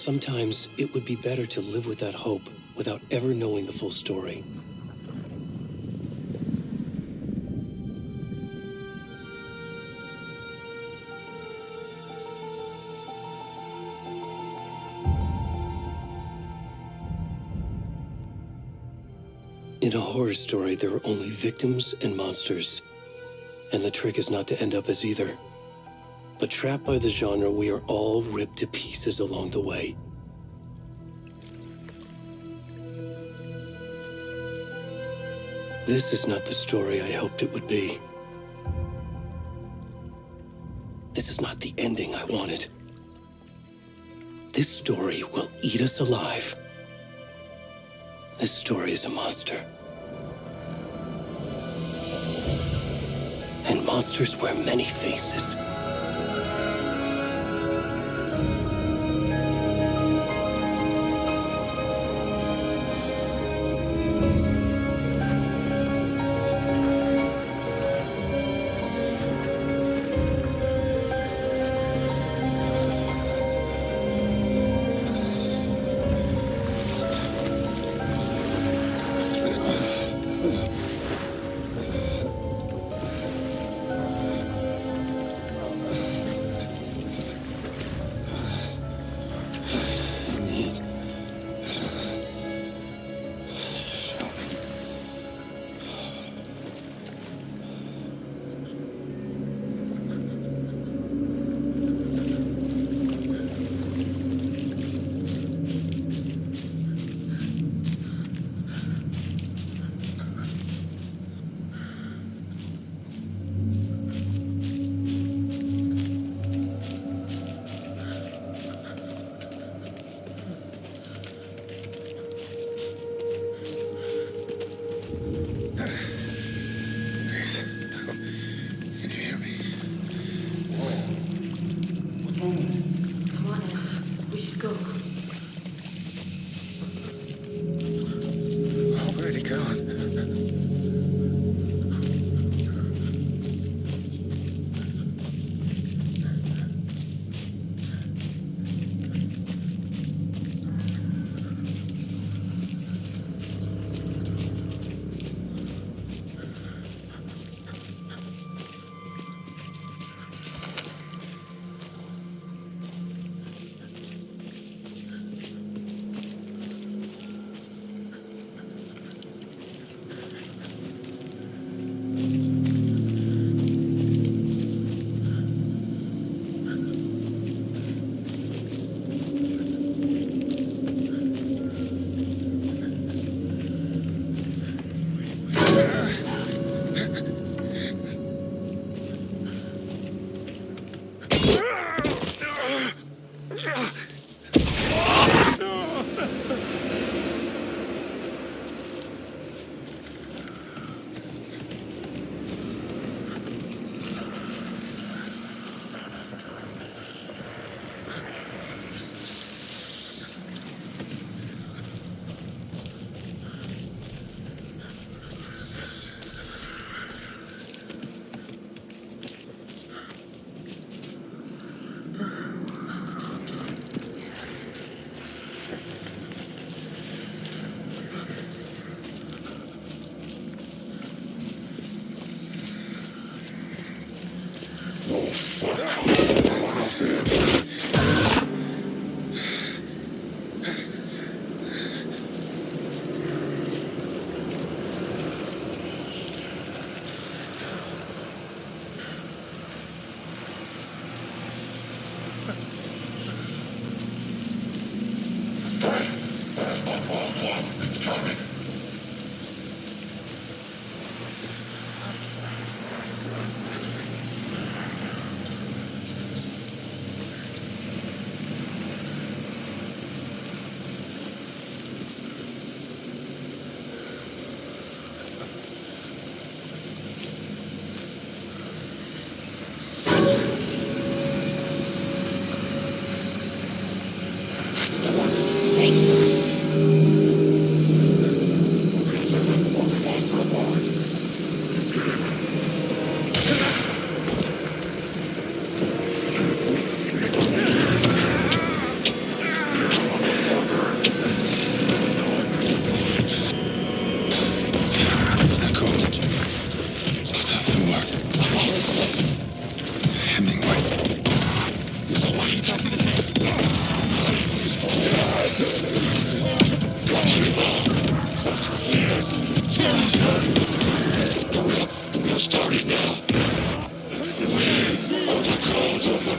Sometimes it would be better to live with that hope without ever knowing the full story. In a horror story, there are only victims and monsters, and the trick is not to end up as either. But trapped by the genre, we are all ripped to pieces along the way. This is not the story I hoped it would be. This is not the ending I wanted. This story will eat us alive. This story is a monster. And monsters wear many faces.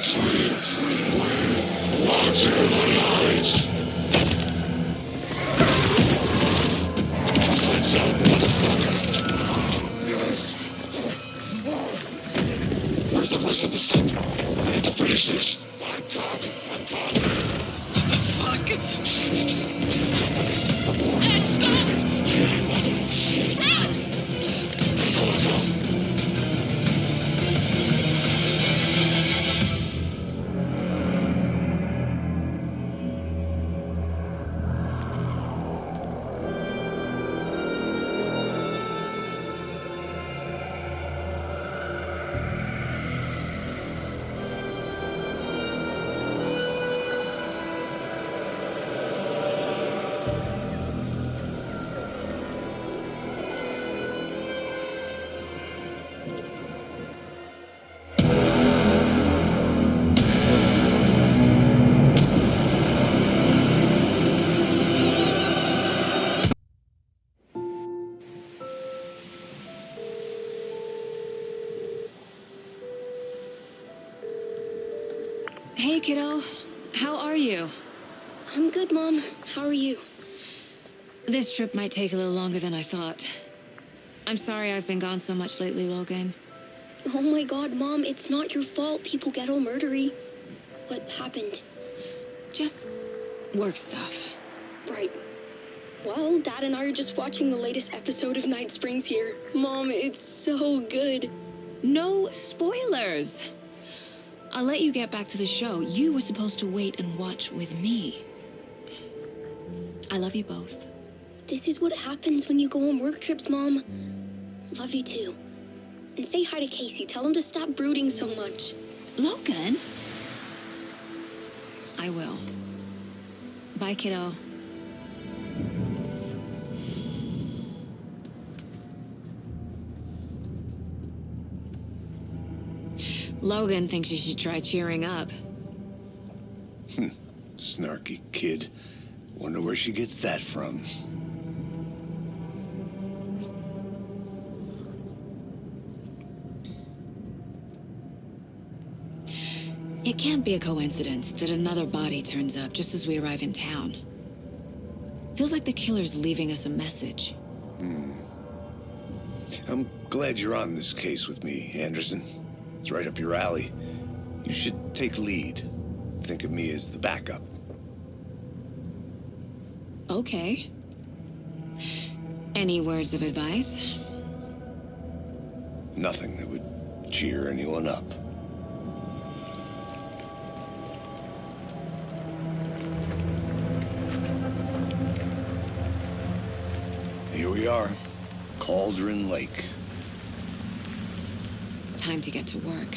Where's the rest of the stuff? I need to finish this. I'm done. What the fuck? Shit. Hey, kiddo. How are you? I'm good, Mom. How are you? This trip might take a little longer than I thought. I'm sorry I've been gone so much lately, Logan. Oh my god, Mom, it's not your fault people get all murdery. What happened? Just work stuff. Right. Well, Dad and I are just watching the latest episode of Night Springs here. Mom, it's so good. No spoilers! I'll let you get back to the show. You were supposed to wait and watch with me. I love you both. This is what happens when you go on work trips, Mom. Love you too. And say hi to Casey. Tell him to stop brooding so much. Logan? I will. Bye, kiddo. Logan thinks you should try cheering up. Snarky kid. Wonder where she gets that from. It can't be a coincidence that another body turns up just as we arrive in town. Feels like the killer's leaving us a message. I'm glad you're on this case with me, Anderson. It's right up your alley. You should take lead. Think of me as the backup. Okay. Any words of advice? Nothing that would cheer anyone up. Here we are. Cauldron Lake. Time to get to work.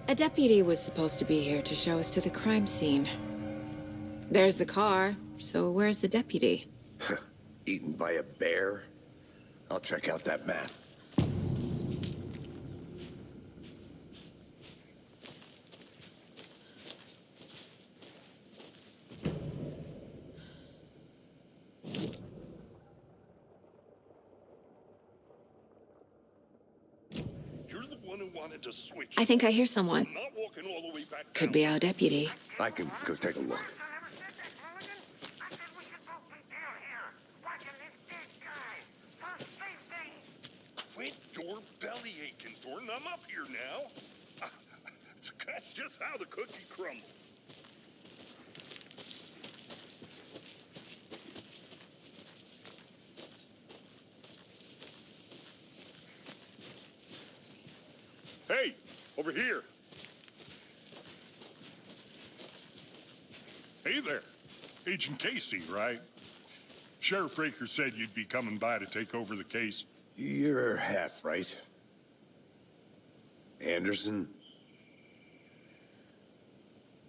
A deputy was supposed to be here to show us to the crime scene. There's the car, so where's the deputy? Eaten by a bear? I'll check out that map. To switch. I think I hear someone. I'm not walking all the way back Could down. be our deputy. I can go take a look. Quit your belly aching, Thornton. I'm up here now. That's just how the cookie crumbles. Hey, over here. Hey there. Agent Casey, right? Sheriff Raker said you'd be coming by to take over the case. You're half right. Anderson?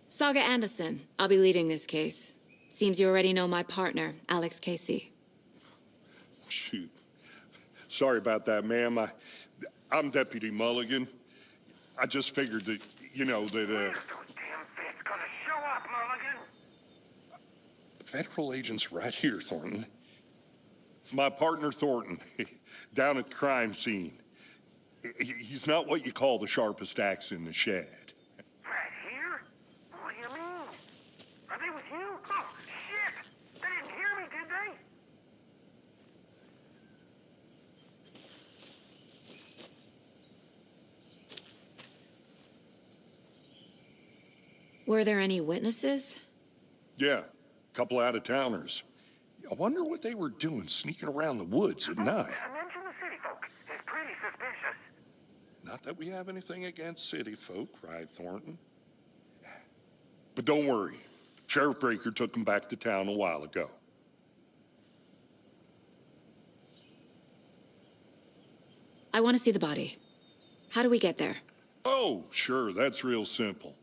Saga Anderson. I'll be leading this case. Seems you already know my partner, Alex Casey. Shoot. Sorry about that, ma'am. I'm Deputy Mulligan. I just figured that, you know, that, Where's those damn fists gonna show up, Mulligan? Federal agents right here, Thornton. My partner, Thornton, down at the crime scene. He's not what you call the sharpest axe in the shed. Right here? What do you mean? Are they with you? Oh, shit! They didn't hear me, did they? Were there any witnesses? Yeah, a couple out-of-towners. I wonder what they were doing sneaking around the woods at night. Mention the city folk. It's pretty suspicious. Not that we have anything against city folk, cried Thornton. But don't worry. Sheriff Breaker took them back to town a while ago. I want to see the body. How do we get there? Oh, sure, that's real simple.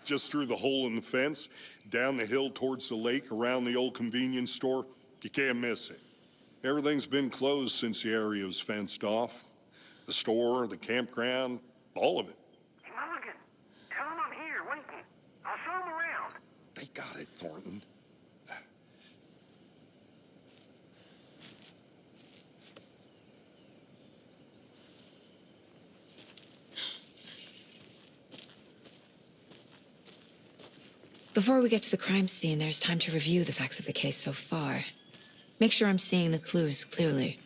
Just through the hole in the fence, down the hill towards the lake, around the old convenience store. You can't miss it. Everything's been closed since the area was fenced off. The store, the campground, all of it. Hey, Mulligan, tell them I'm here waiting. I'll show them around. They got it, Thornton. Before we get to the crime scene, there's time to review the facts of the case so far. Make sure I'm seeing the clues clearly.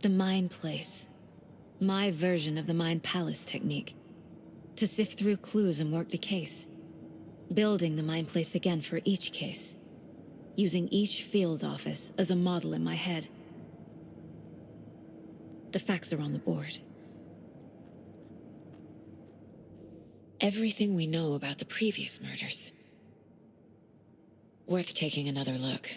The Mind Place. My version of the Mind Palace technique. To sift through clues and work the case. Building the Mind Place again for each case. Using each field office as a model in my head. The facts are on the board. Everything we know about the previous murders. Worth taking another look.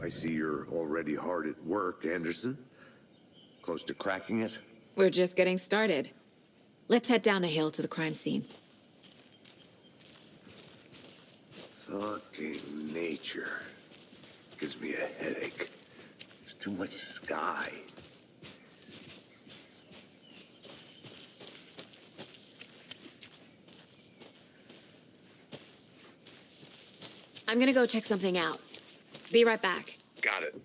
I see you're already hard at work, Anderson. Close to cracking it? We're just getting started. Let's head down the hill to the crime scene. Fucking nature. Gives me a headache. There's too much sky. I'm gonna go check something out. Be right back. Got it.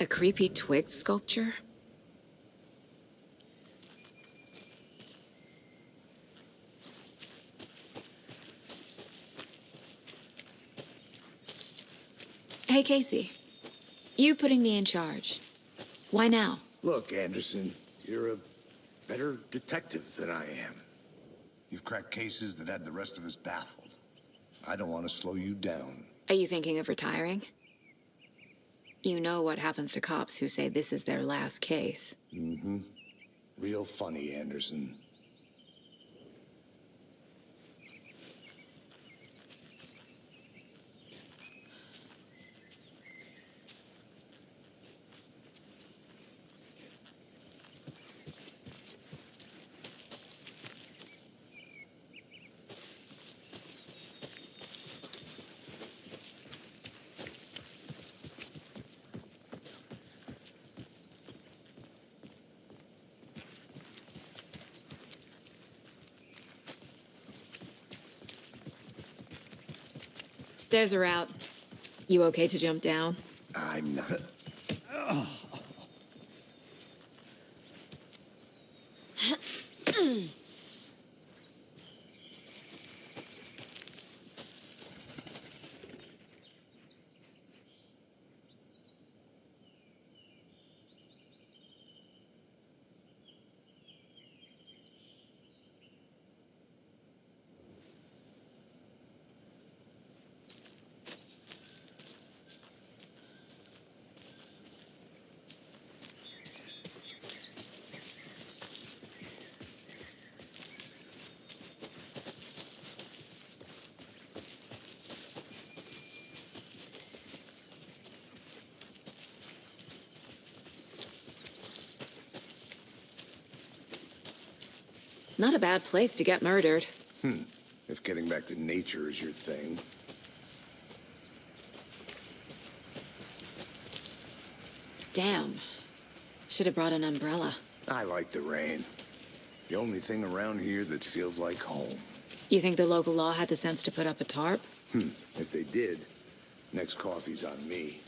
A creepy twig sculpture? Hey, Casey. You putting me in charge. Why now? Look, Anderson, you're a better detective than I am. You've cracked cases that had the rest of us baffled. I don't want to slow you down. Are you thinking of retiring? You know what happens to cops who say this is their last case. Mm-hmm. Real funny, Anderson. Stairs are out. You okay to jump down? I'm not... Not a bad place to get murdered. If getting back to nature is your thing. Damn. Should have brought an umbrella. I like the rain. The only thing around here that feels like home. You think the local law had the sense to put up a tarp? If they did, next coffee's on me.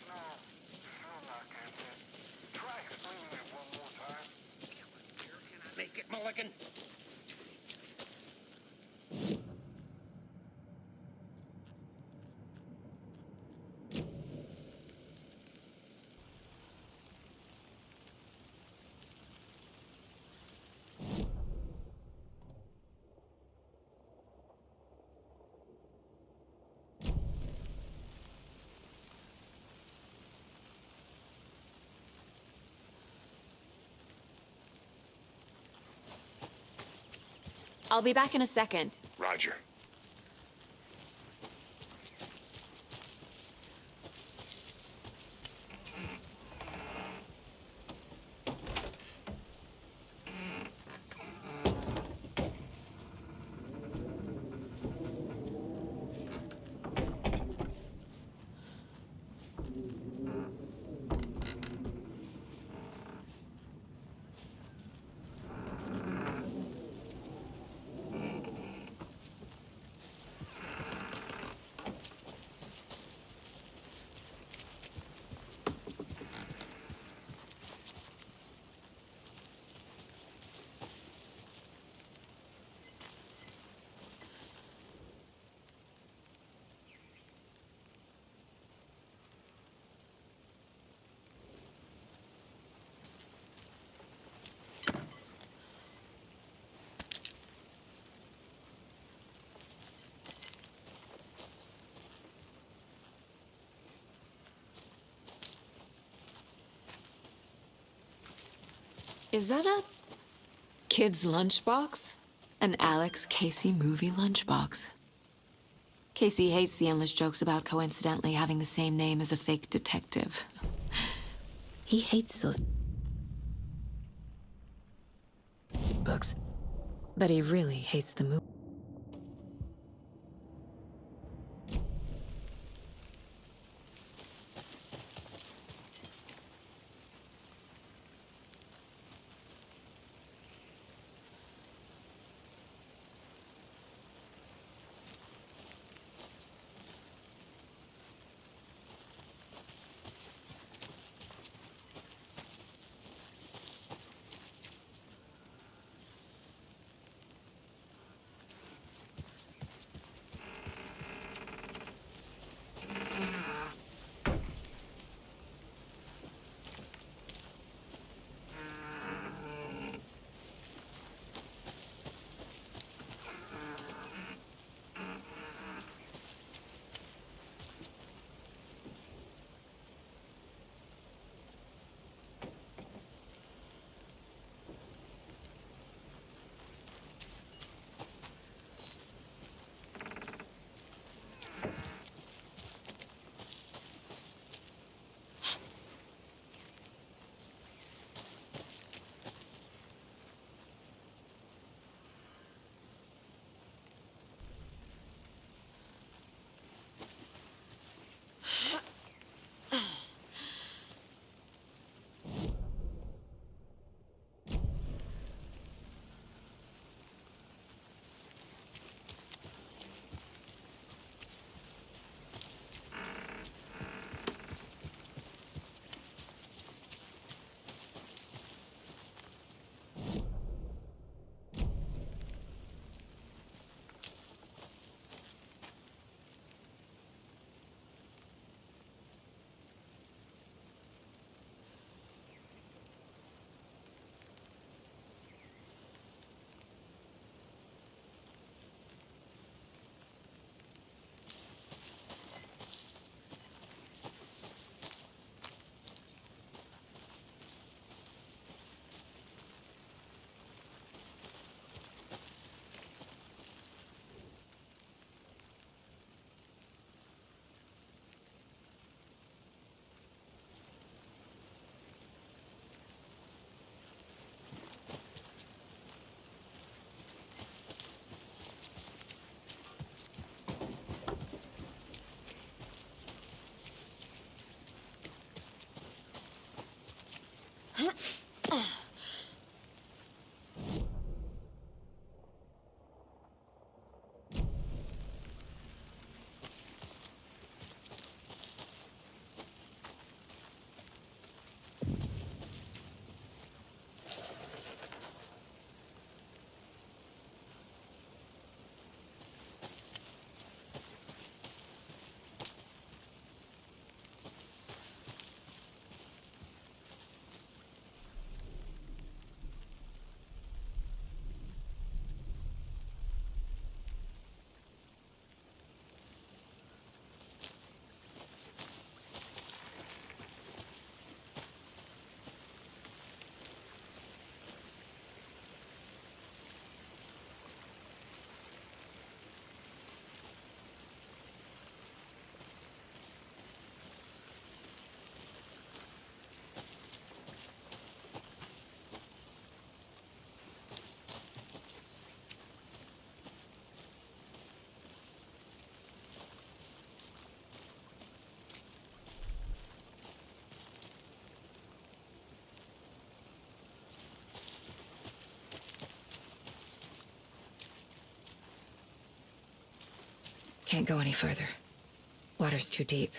No, still not getting it. Try explaining it one more time. Make it, Mulligan. I'll be back in a second. Roger. Is that a kid's lunchbox? An Alex Casey movie lunchbox. Casey hates the endless jokes about coincidentally having the same name as a fake detective. He hates those books, but he really hates the movie. Can't go any further. Water's too deep.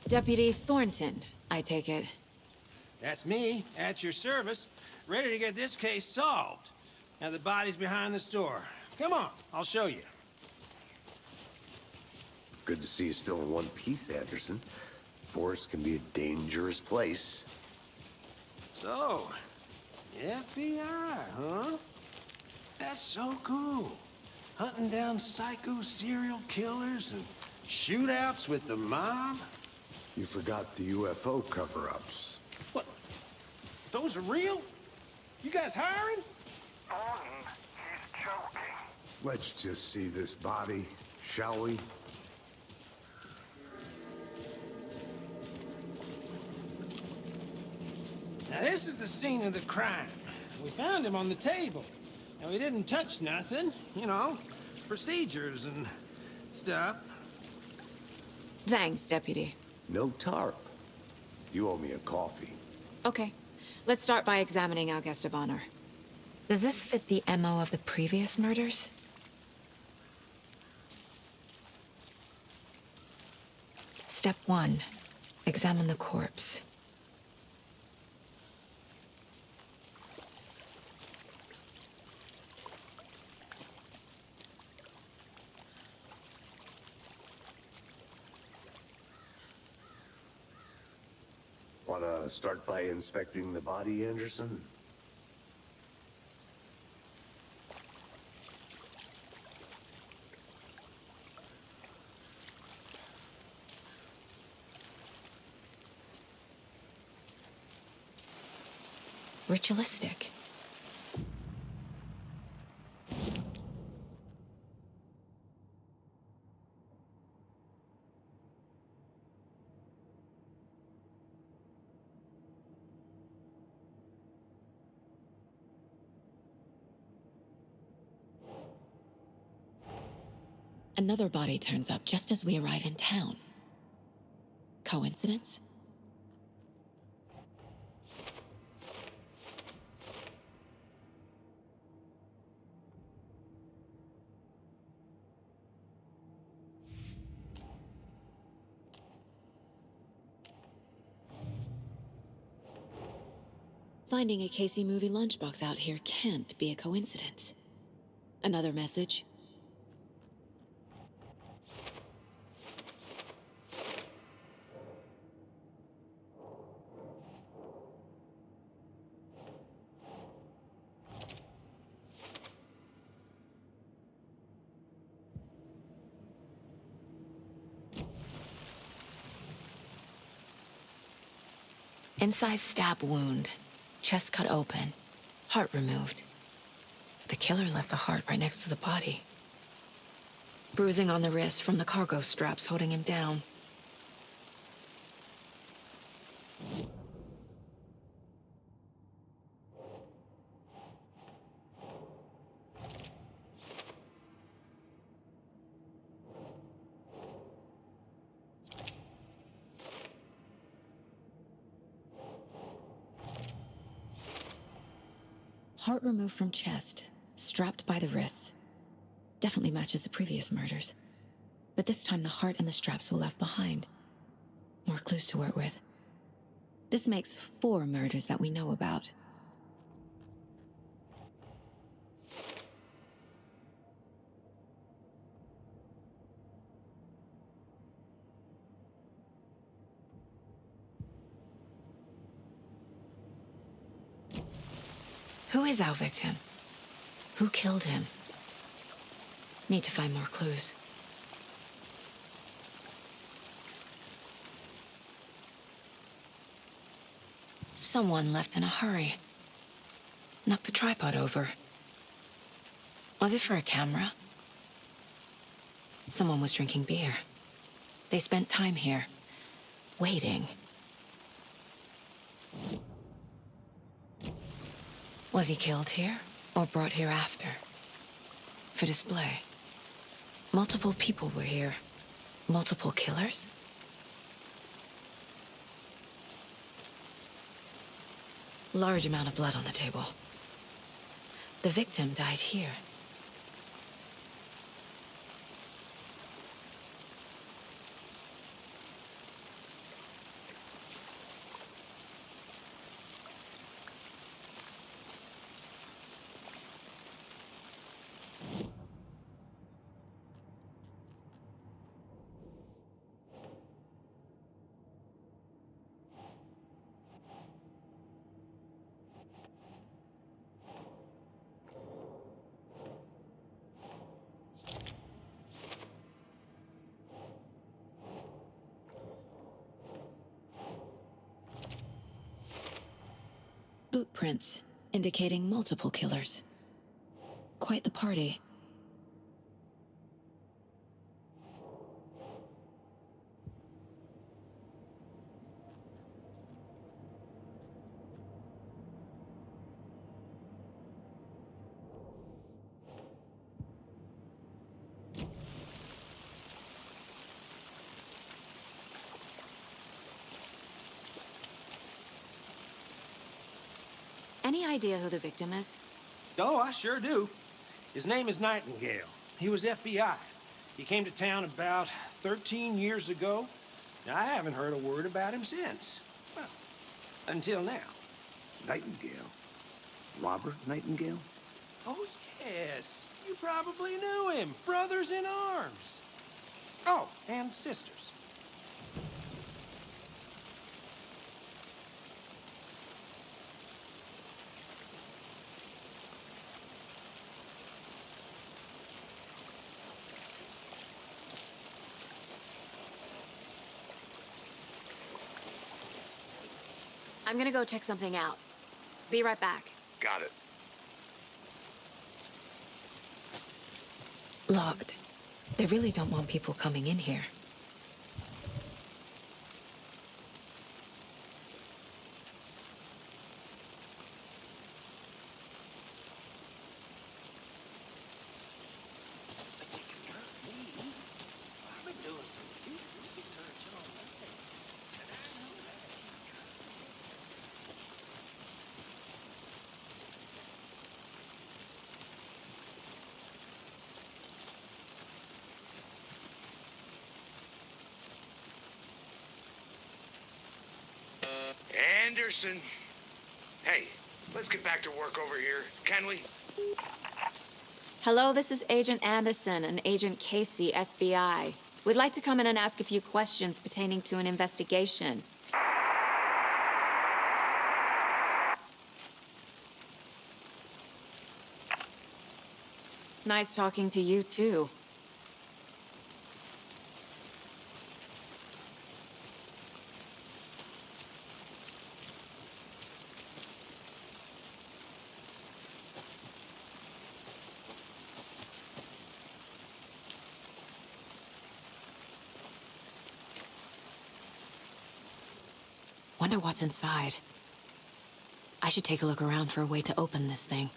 Deputy Thornton, I take it. That's me, at your service, ready to get this case solved. Now the body's behind the store. Come on, I'll show you. Good to see you still in one piece, Anderson. Forest can be a dangerous place. So, FBI, huh? That's so cool. Hunting down psycho serial killers and shootouts with the mob. You forgot the UFO cover-ups. What? Those are real? You guys hiring? Thornton, he's joking. Let's just see this body, shall we? Now this is the scene of the crime. We found him on the table. And we didn't touch nothing, you know, procedures and stuff. Thanks, Deputy. No tarp. You owe me a coffee. Okay. Let's start by examining our guest of honor. Does this fit the MO of the previous murders? Step 1. Examine the corpse. Wanna start by inspecting the body, Anderson? Ritualistic. Another body turns up just as we arrive in town. Coincidence? Finding a Casey movie lunchbox out here can't be a coincidence. Another message? Incised stab wound. Chest cut open. Heart removed. The killer left the heart right next to the body. Bruising on the wrist from the cargo straps holding him down. Heart removed from chest, strapped by the wrists. Definitely matches the previous murders. But this time the heart and the straps were left behind. More clues to work with. This makes 4 murders that we know about. Who is our victim? Who killed him? Need to find more clues. Someone left in a hurry. Knocked the tripod over. Was it for a camera? Someone was drinking beer. They spent time here, waiting. Was he killed here, or brought here after? For display. Multiple people were here. Multiple killers? Large amount of blood on the table. The victim died here. Boot prints, indicating multiple killers. Quite the party. Any idea who the victim is? Oh, I sure do. His name is Nightingale. He was FBI. He came to town about 13 years ago. Now, I haven't heard a word about him since. Well, until now. Nightingale? Robert Nightingale? Oh, yes. You probably knew him. Brothers in arms. Oh, and sisters. I'm gonna go check something out. Be right back. Got it. Locked. They really don't want people coming in here. But you can trust me. I've been doing some deep research on that. And I know that you can trust me. Anderson. Hey, let's get back to work over here, can we? Hello, this is Agent Anderson and Agent Casey, FBI. We'd like to come in and ask a few questions pertaining to an investigation. Nice talking to you, too. Wonder what's inside. I should take a look around for a way to open this thing.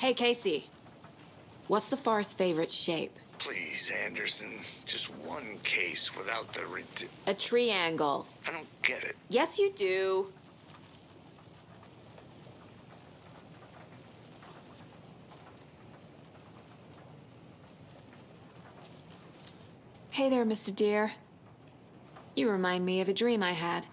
Hey, Casey. What's the Forest's favorite shape? Please, Anderson. Just one case without the A triangle. I don't get it. Yes, you do. Hey there, Mr. Deer. You remind me of a dream I had.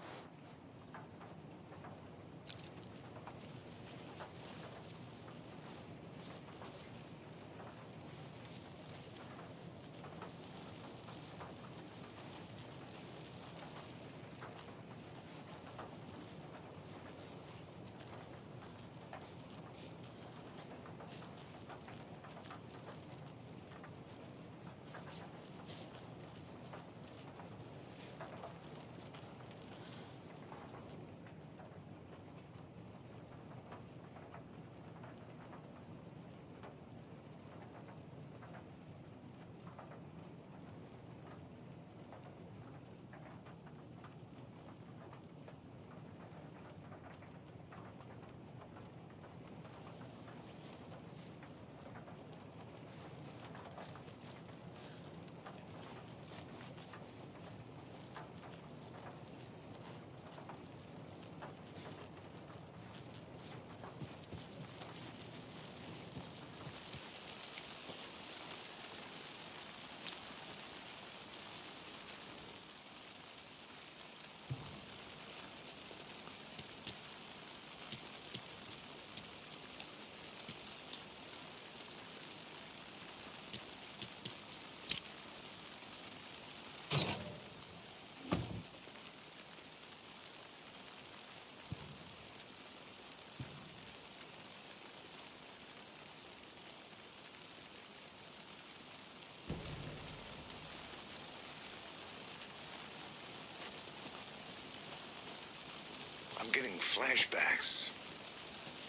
I'm getting flashbacks.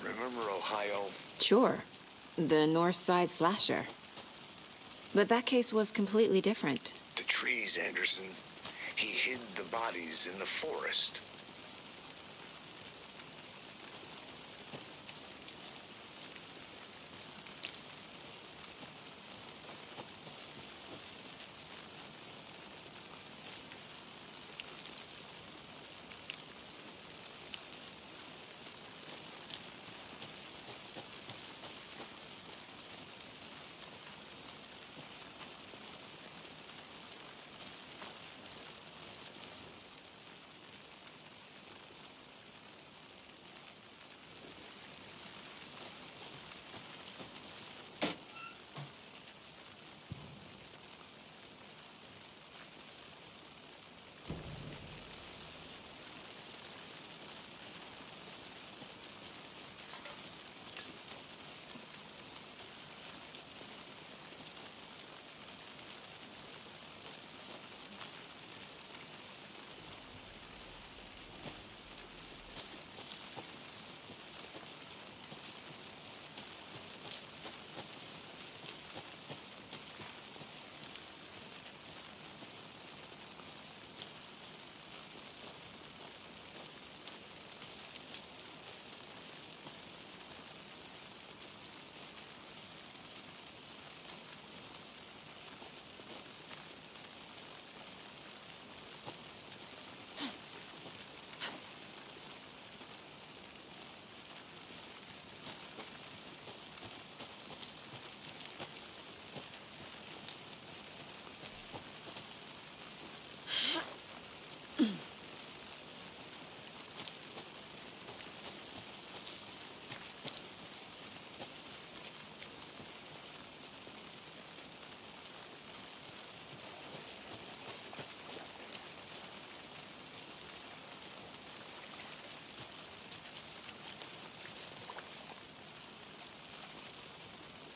Remember Ohio? Sure. The North Side slasher. But that case was completely different. The trees, Anderson. He hid the bodies in the forest.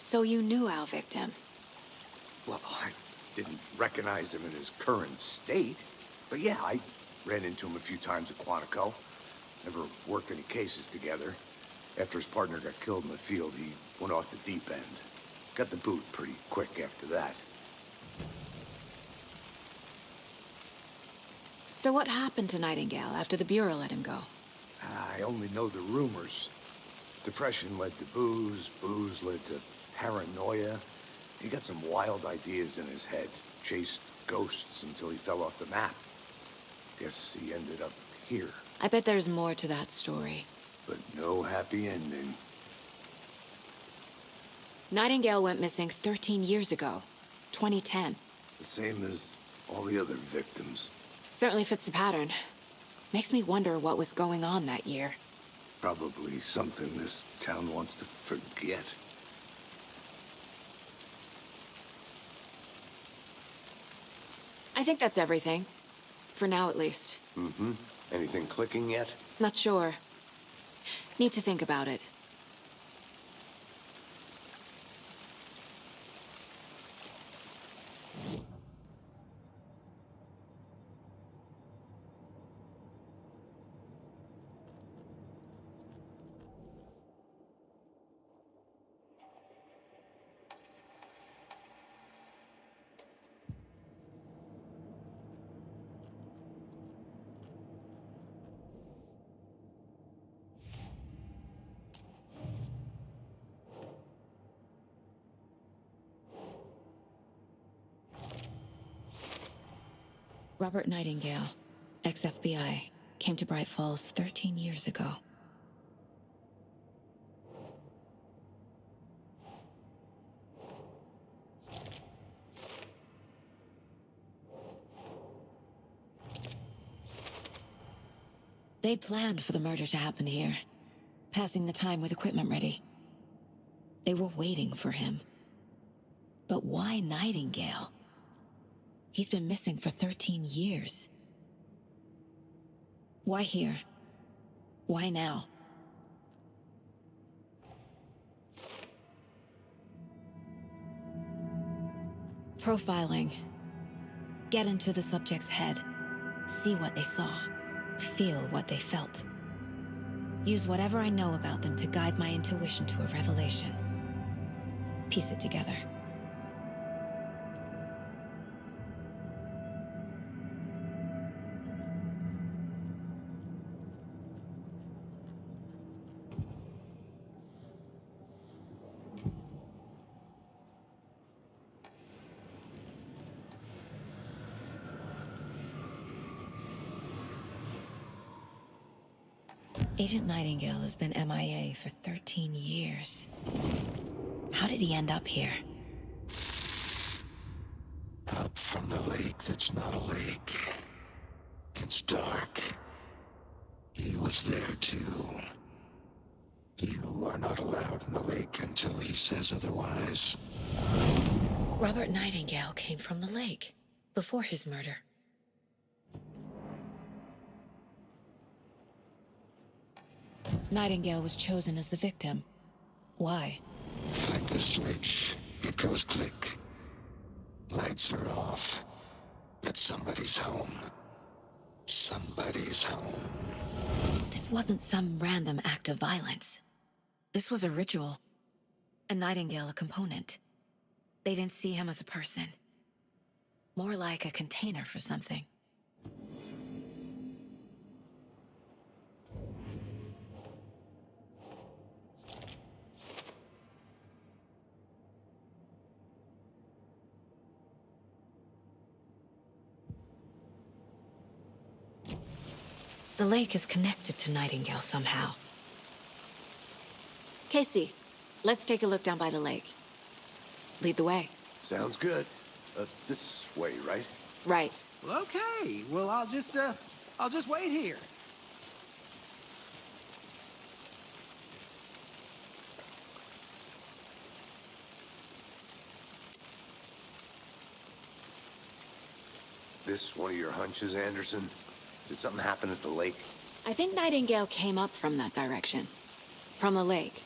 So you knew our victim. Well, I didn't recognize him in his current state. But yeah, I ran into him a few times at Quantico. Never worked any cases together. After his partner got killed in the field, he went off the deep end. Got the boot pretty quick after that. So what happened to Nightingale after the Bureau let him go? I only know the rumors. Depression led to booze, booze led to paranoia. He got some wild ideas in his head, chased ghosts until he fell off the map. Guess he ended up here, I bet there's more to that story. but no happy ending. Nightingale went missing 13 years ago, 2010. The same as all the other victims. Certainly fits the pattern. Makes me wonder what was going on that year. Probably something this town wants to forget. I think that's everything. For now, at least. Mm-hmm. Anything clicking yet? Not sure. Need to think about it. Robert Nightingale, ex-FBI, came to Bright Falls 13 years ago. They planned for the murder to happen here, passing the time with equipment ready. They were waiting for him. But why Nightingale? He's been missing for 13 years. Why here? Why now? Profiling. Get into the subject's head. See what they saw. Feel what they felt. Use whatever I know about them to guide my intuition to a revelation. Piece it together. Agent Nightingale has been MIA for 13 years. How did he end up here? Up from the lake that's not a lake. It's dark. He was there too. You are not allowed in the lake until he says otherwise. Robert Nightingale came from the lake, before his murder. Nightingale was chosen as the victim. Why? Like the switch, it goes click. Lights are off. But somebody's home. Somebody's home. This wasn't some random act of violence. This was a ritual. And Nightingale a component. They didn't see him as a person. More like a container for something. The lake is connected to Nightingale somehow. Casey, let's take a look down by the lake. Lead the way. Sounds good. This way, right? Right. Well, okay. Well, I'll just wait here. This one of your hunches, Anderson? Did something happen at the lake? I think Nightingale came up from that direction. From the lake.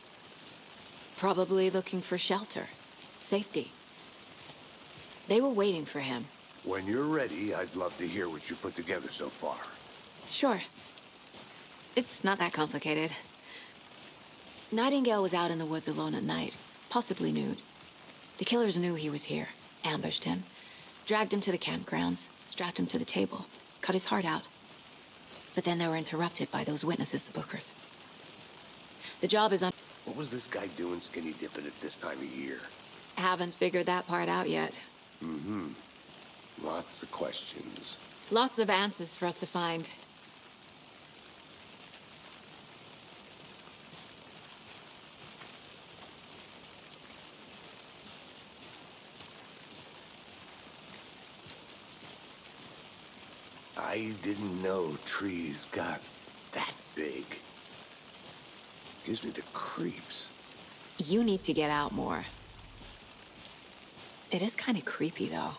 Probably looking for shelter. Safety. They were waiting for him. When you're ready, I'd love to hear what you put together so far. Sure. It's not that complicated. Nightingale was out in the woods alone at night, possibly nude. The killers knew he was here, ambushed him, dragged him to the campgrounds, strapped him to the table, cut his heart out. But then they were interrupted by those witnesses, the Bookers. The job is What was this guy doing skinny dipping at this time of year? Haven't figured that part out yet. Lots of questions. Lots of answers for us to find. I didn't know trees got that big. Gives me the creeps. You need to get out more. It is kind of creepy, though.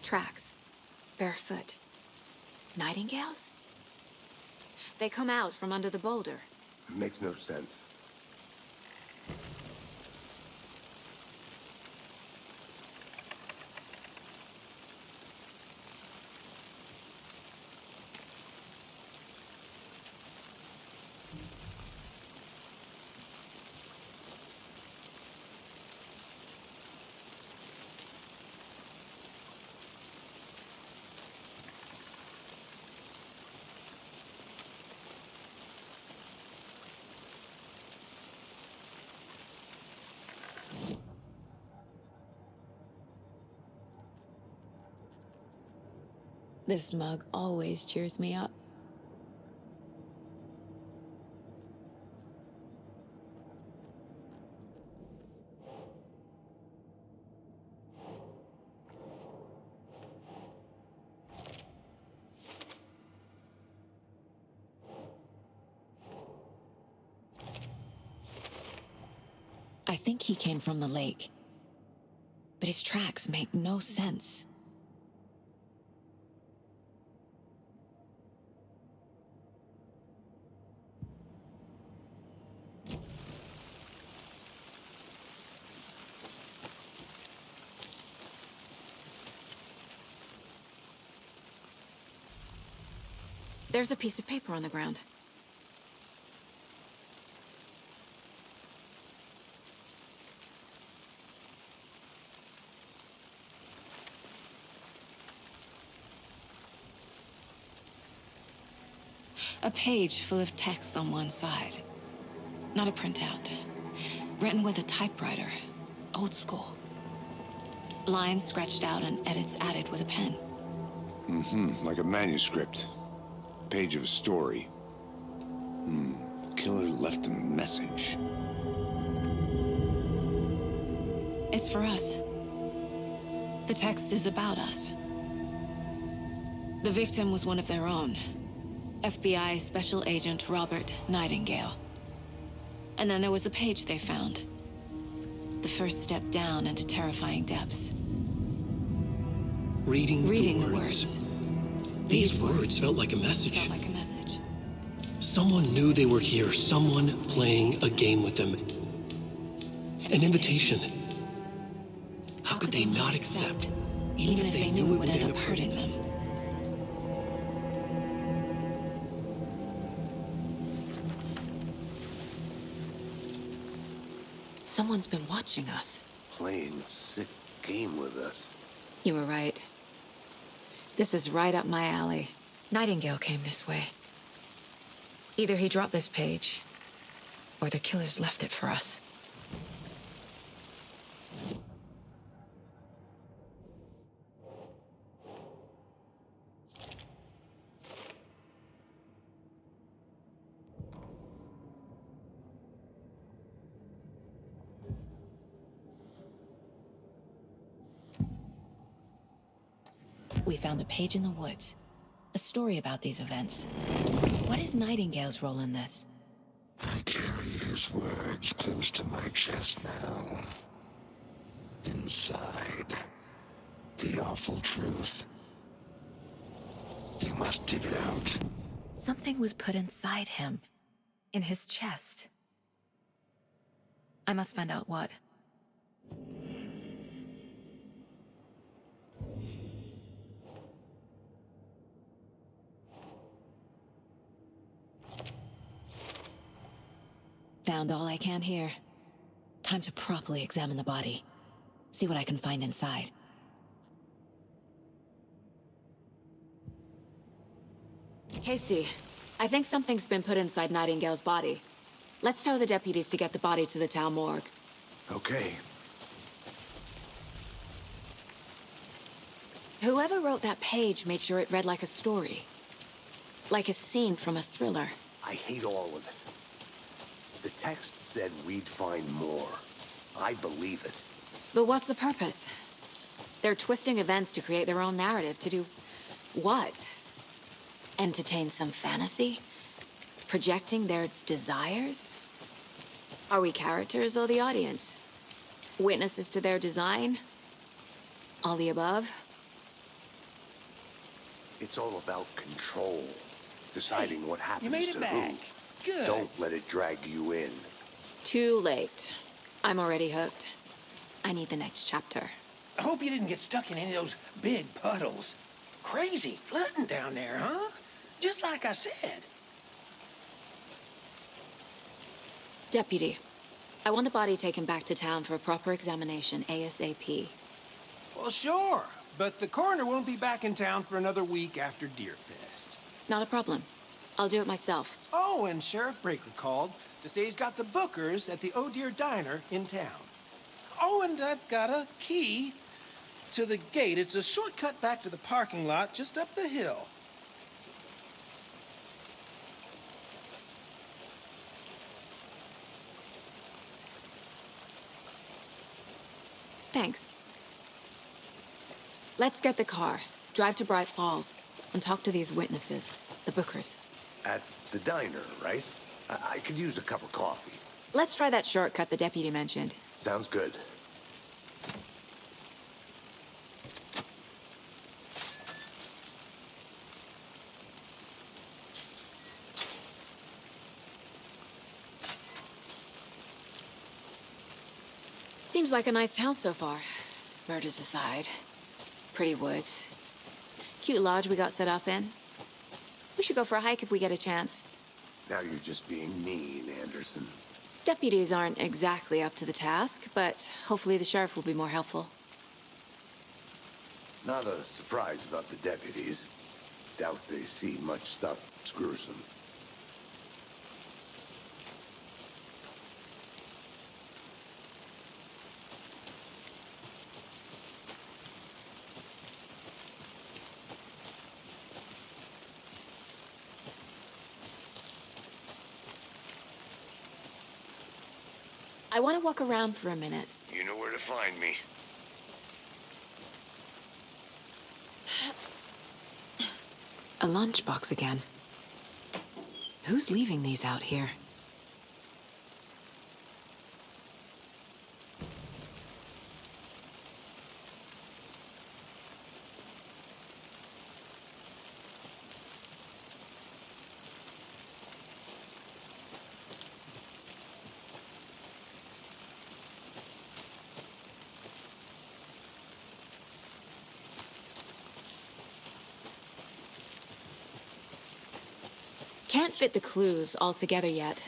Tracks. Barefoot. Nightingales? They come out from under the boulder. It makes no sense. This mug always cheers me up. I think he came from the lake. But his tracks make no sense. There's a piece of paper on the ground. A page full of text on one side. Not a printout. Written with a typewriter. Old school. Lines scratched out and edits added with a pen. Like a manuscript. Page of a story. The killer left a message. It's for us. The text is about us. The victim was one of their own. FBI Special Agent Robert Nightingale. And then there was the page they found. The first step down into terrifying depths. Reading the words. These words felt like a message. Felt like a message. Someone knew they were here, someone playing a game with them. An invitation. How could they not accept, even if they knew it would end up hurting them? Someone's been watching us. Playing a sick game with us. You were right. This is right up my alley. Nightingale came this way. Either he dropped this page, or the killers left it for us. We found a page in the woods. A story about these events. What is Nightingale's role in this? I carry his words close to my chest now. Inside, the awful truth. You must dig it out. Something was put inside him. In his chest. I must find out what. Found all I can here. Time to properly examine the body. See what I can find inside. Casey, I think something's been put inside Nightingale's body. Let's tell the deputies to get the body to the town morgue. Okay. Whoever wrote that page made sure it read like a story. Like a scene from a thriller. I hate all of it. The text said we'd find more. I believe it. But what's the purpose? They're twisting events to create their own narrative. To do what? Entertain some fantasy? Projecting their desires? Are we characters or the audience? Witnesses to their design? All the above? It's all about control. Deciding what happens You made to it back. who. Good. Don't let it drag you in. Too late. I'm already hooked. I need the next chapter. I hope you didn't get stuck in any of those big puddles. Crazy flooding down there, huh? Just like I said. Deputy, I want the body taken back to town for a proper examination ASAP. Well, sure. But the coroner won't be back in town for another week after Deerfest. Not a problem. I'll do it myself. Oh, and Sheriff Breaker called to say he's got the Bookers at the Oh Deer Diner in town. Oh, and I've got a key to the gate. It's a shortcut back to the parking lot just up the hill. Thanks. Let's get the car, drive to Bright Falls, and talk to these witnesses, the Bookers. At the diner, right? I could use a cup of coffee. Let's try that shortcut the deputy mentioned. Sounds good. Seems like a nice town so far. Murders aside. Pretty woods. Cute lodge we got set up in. We should go for a hike if we get a chance. Now you're just being mean, Anderson. Deputies aren't exactly up to the task, but hopefully the sheriff will be more helpful. Not a surprise about the deputies. Doubt they see much stuff that's gruesome. I want to walk around for a minute. You know where to find me. A lunchbox again. Who's leaving these out here? Can't fit the clues all together yet.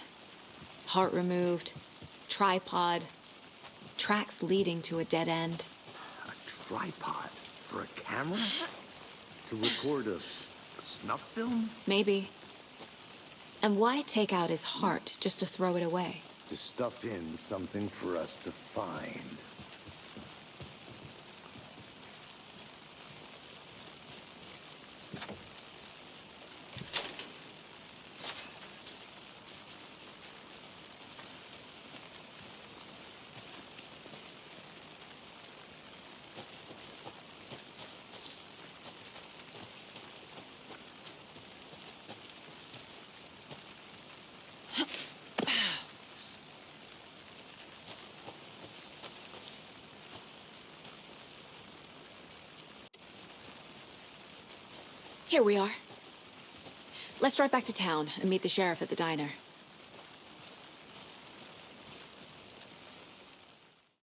Heart removed, tripod, tracks leading to a dead end. A tripod? For a camera? To record a snuff film? Maybe. And why take out his heart just to throw it away? To stuff in something for us to find. Here we are. Let's drive back to town and meet the sheriff at the diner.